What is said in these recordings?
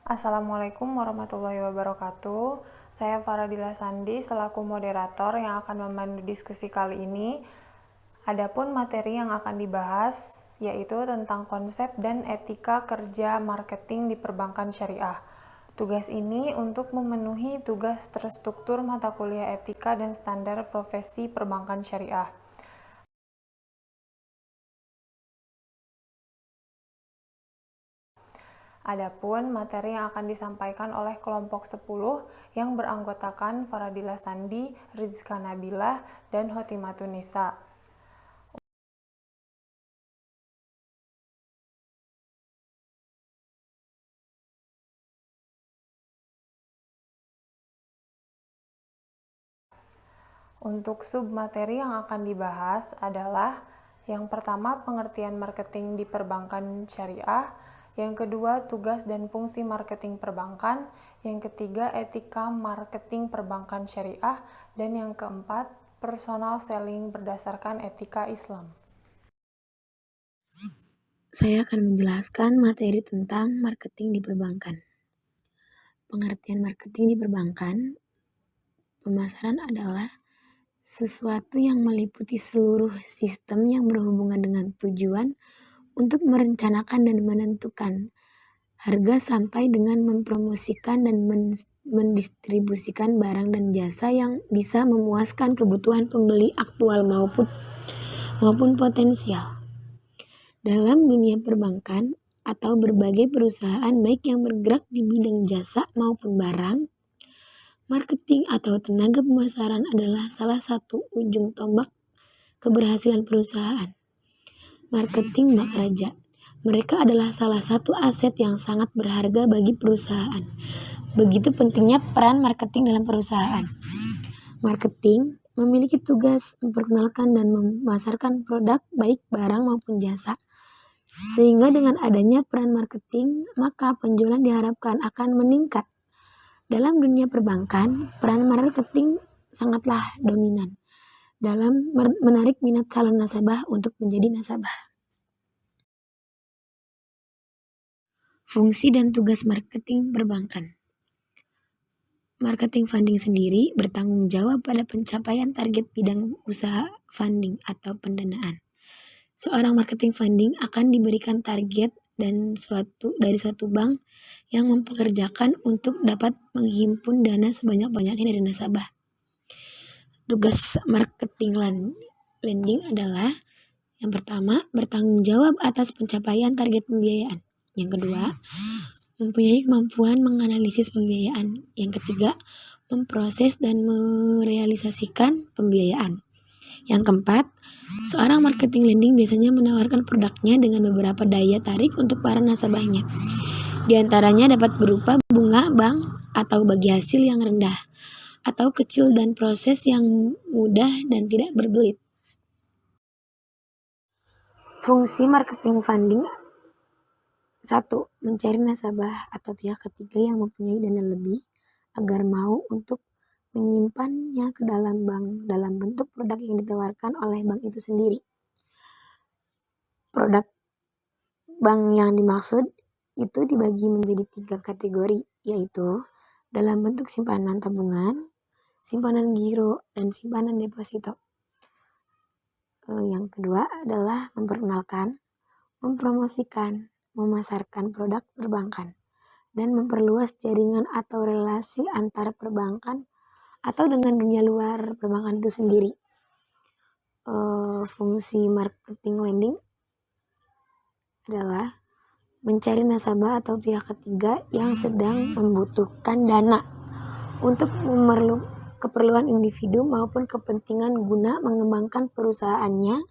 Assalamualaikum warahmatullahi wabarakatuh. Saya Faradila Sandi selaku moderator yang akan memandu diskusi kali ini. Adapun materi yang akan dibahas yaitu tentang konsep dan etika kerja marketing di perbankan syariah. Tugas ini untuk memenuhi tugas terstruktur mata kuliah etika dan standar profesi perbankan syariah. Adapun materi yang akan disampaikan oleh kelompok 10 yang beranggotakan Faradila Sandi, Rizka Nabilah, dan Hotimatun Nisa. Untuk submateri yang akan dibahas adalah yang pertama pengertian marketing di perbankan syariah, yang kedua tugas dan fungsi marketing perbankan, yang ketiga etika marketing perbankan syariah, dan yang keempat personal selling berdasarkan etika Islam. Saya akan menjelaskan materi tentang marketing di perbankan. Pengertian marketing di perbankan, pemasaran adalah sesuatu yang meliputi seluruh sistem yang berhubungan dengan tujuan untuk merencanakan dan menentukan harga sampai dengan mempromosikan dan mendistribusikan barang dan jasa yang bisa memuaskan kebutuhan pembeli aktual maupun potensial. Dalam dunia perbankan atau berbagai perusahaan baik yang bergerak di bidang jasa maupun barang, marketing atau tenaga pemasaran adalah salah satu ujung tombak keberhasilan perusahaan. Marketing bak raja. Mereka adalah salah satu aset yang sangat berharga bagi perusahaan. Begitu pentingnya peran marketing dalam perusahaan. Marketing memiliki tugas memperkenalkan dan memasarkan produk baik barang maupun jasa. Sehingga dengan adanya peran marketing, maka penjualan diharapkan akan meningkat. Dalam dunia perbankan, peran marketing sangatlah dominan dalam menarik minat calon nasabah untuk menjadi nasabah. Fungsi dan tugas marketing perbankan. Marketing funding sendiri bertanggung jawab pada pencapaian target bidang usaha funding atau pendanaan. Seorang marketing funding akan diberikan target dari suatu bank yang mempekerjakan untuk dapat menghimpun dana sebanyak-banyaknya dari nasabah. Tugas marketing lending adalah yang pertama, bertanggung jawab atas pencapaian target pembiayaan. Yang kedua, mempunyai kemampuan menganalisis pembiayaan. Yang ketiga, memproses dan merealisasikan pembiayaan. Yang keempat, seorang marketing lending biasanya menawarkan produknya dengan beberapa daya tarik untuk para nasabahnya. Di antaranya dapat berupa bunga bank atau bagi hasil yang rendah, atau kecil dan proses yang mudah dan tidak berbelit. Fungsi marketing funding 1. Mencari nasabah atau pihak ketiga yang mempunyai dana lebih agar mau untuk menyimpannya ke dalam bank dalam bentuk produk yang ditawarkan oleh bank itu sendiri. Produk bank yang dimaksud itu dibagi menjadi 3 kategori, yaitu dalam bentuk simpanan tabungan, simpanan giro, dan simpanan deposito. Yang kedua adalah memperkenalkan, mempromosikan, memasarkan produk perbankan, dan memperluas jaringan atau relasi antar perbankan atau dengan dunia luar perbankan itu sendiri. Fungsi marketing lending adalah mencari nasabah atau pihak ketiga yang sedang membutuhkan dana untuk keperluan individu maupun kepentingan guna mengembangkan perusahaannya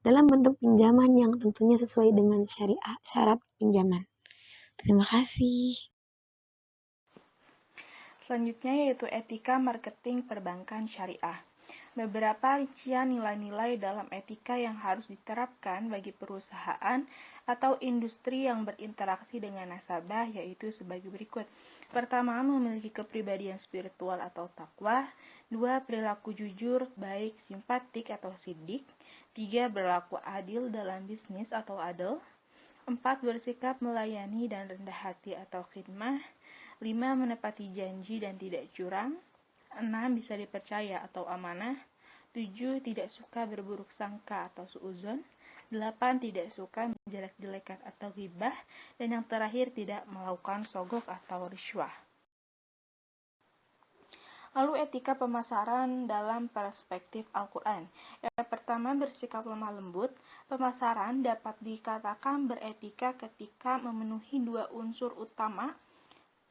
dalam bentuk pinjaman yang tentunya sesuai dengan syarat pinjaman. Terima kasih. Selanjutnya yaitu etika marketing perbankan syariah. Beberapa rincian nilai-nilai dalam etika yang harus diterapkan bagi perusahaan atau industri yang berinteraksi dengan nasabah yaitu sebagai berikut. Pertama, memiliki kepribadian spiritual atau takwa. 2. Perilaku jujur, baik, simpatik atau sidik. 3. Berlaku adil dalam bisnis atau adil. 4. Bersikap melayani dan rendah hati atau khidmah. 5. Menepati janji dan tidak curang. 6. Bisa dipercaya atau amanah. 7. Tidak suka berburuk sangka atau suudzon. 8. Tidak suka menjelek-jelekan atau ghibah. Dan yang terakhir, tidak melakukan sogok atau riswah. Lalu etika pemasaran dalam perspektif Al-Quran. Yang pertama, bersikap lemah lembut. Pemasaran dapat dikatakan beretika ketika memenuhi dua unsur utama,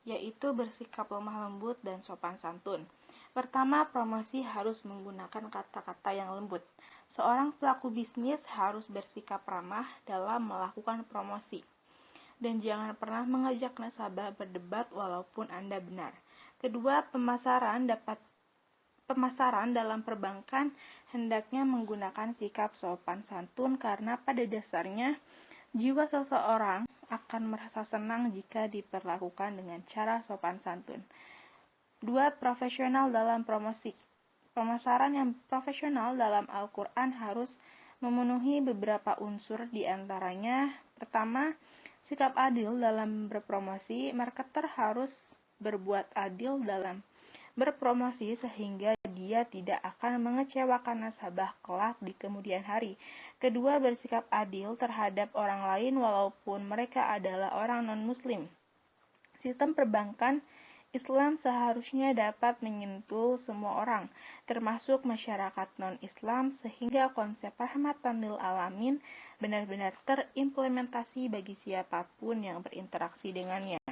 yaitu bersikap lemah lembut dan sopan santun. Pertama, promosi harus menggunakan kata-kata yang lembut. Seorang pelaku bisnis harus bersikap ramah dalam melakukan promosi. Dan jangan pernah mengajak nasabah berdebat walaupun Anda benar. Kedua, pemasaran dalam perbankan hendaknya menggunakan sikap sopan santun karena pada dasarnya jiwa seseorang akan merasa senang jika diperlakukan dengan cara sopan santun. 2. Profesional dalam promosi. Pemasaran yang profesional dalam Al-Quran harus memenuhi beberapa unsur, diantaranya pertama, sikap adil dalam berpromosi. Marketer harus berbuat adil dalam berpromosi sehingga dia tidak akan mengecewakan nasabah kelak di kemudian hari. Kedua, bersikap adil terhadap orang lain walaupun mereka adalah orang non-muslim. Sistem perbankan Islam seharusnya dapat menyentuh semua orang, termasuk masyarakat non-Islam, sehingga konsep rahmatan lil alamin benar-benar terimplementasi bagi siapapun yang berinteraksi dengannya.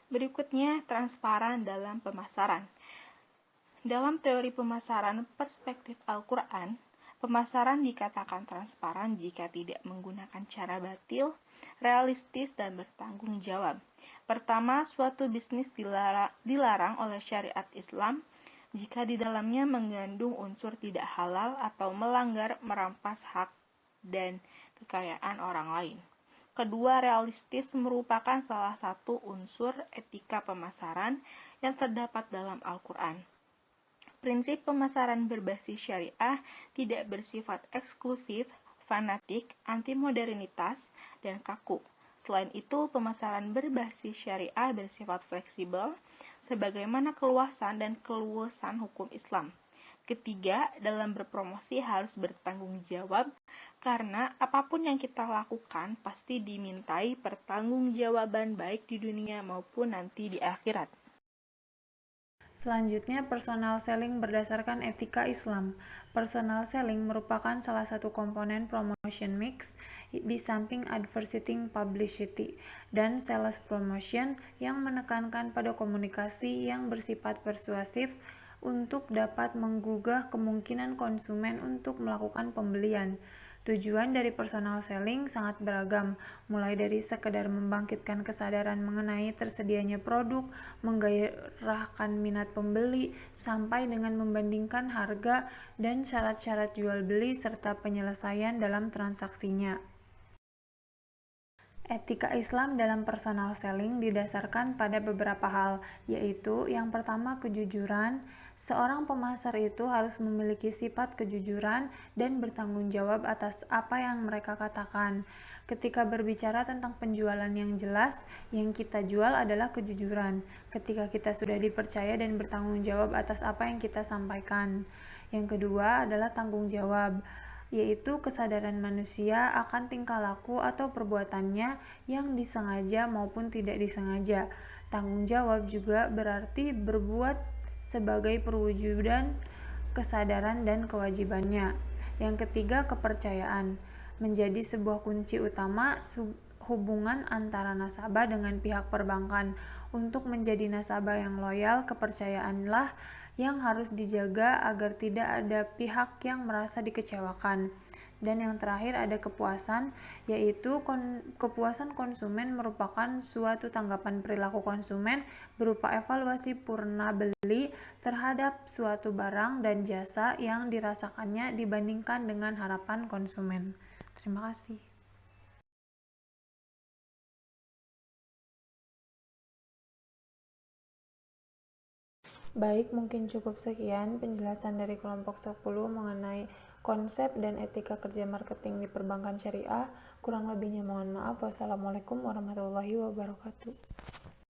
Berikutnya, transparan dalam pemasaran. Dalam teori pemasaran perspektif Al-Quran, pemasaran dikatakan transparan jika tidak menggunakan cara batil, realistis, dan bertanggung jawab. Pertama, suatu bisnis dilarang oleh syariat Islam jika di dalamnya mengandung unsur tidak halal atau melanggar merampas hak dan kekayaan orang lain. Kedua, realistis merupakan salah satu unsur etika pemasaran yang terdapat dalam Al-Quran. Prinsip pemasaran berbasis syariah tidak bersifat eksklusif, fanatik, anti-modernitas, dan kaku. Selain itu, pemasaran berbasis syariah bersifat fleksibel, sebagaimana keluasan dan keluasan hukum Islam. Ketiga, dalam berpromosi harus bertanggung jawab, karena apapun yang kita lakukan pasti dimintai pertanggungjawaban baik di dunia maupun nanti di akhirat. Selanjutnya, personal selling berdasarkan etika Islam. Personal selling merupakan salah satu komponen promotion mix di samping advertising publicity dan sales promotion yang menekankan pada komunikasi yang bersifat persuasif untuk dapat menggugah kemungkinan konsumen untuk melakukan pembelian. Tujuan dari personal selling sangat beragam, mulai dari sekedar membangkitkan kesadaran mengenai tersedianya produk, menggairahkan minat pembeli, sampai dengan membandingkan harga dan syarat-syarat jual beli serta penyelesaian dalam transaksinya. Etika Islam dalam personal selling didasarkan pada beberapa hal, yaitu yang pertama kejujuran. Seorang pemasar itu harus memiliki sifat kejujuran dan bertanggung jawab atas apa yang mereka katakan. Ketika berbicara tentang penjualan yang jelas, yang kita jual adalah kejujuran. Ketika kita sudah dipercaya dan bertanggung jawab atas apa yang kita sampaikan. Yang kedua adalah tanggung jawab, yaitu kesadaran manusia akan tingkah laku atau perbuatannya yang disengaja maupun tidak disengaja. Tanggung jawab juga berarti berbuat sebagai perwujudan kesadaran dan kewajibannya. Yang ketiga, kepercayaan menjadi sebuah kunci utama hubungan antara nasabah dengan pihak perbankan. Untuk menjadi nasabah yang loyal, kepercayaanlah yang harus dijaga agar tidak ada pihak yang merasa dikecewakan. Dan yang terakhir ada kepuasan, yaitu kepuasan konsumen merupakan suatu tanggapan perilaku konsumen berupa evaluasi purna beli terhadap suatu barang dan jasa yang dirasakannya dibandingkan dengan harapan konsumen. Terima kasih. Baik, mungkin cukup sekian penjelasan dari kelompok 10 mengenai konsep dan etika kerja marketing di perbankan syariah. Kurang lebihnya mohon maaf. Wassalamualaikum warahmatullahi wabarakatuh.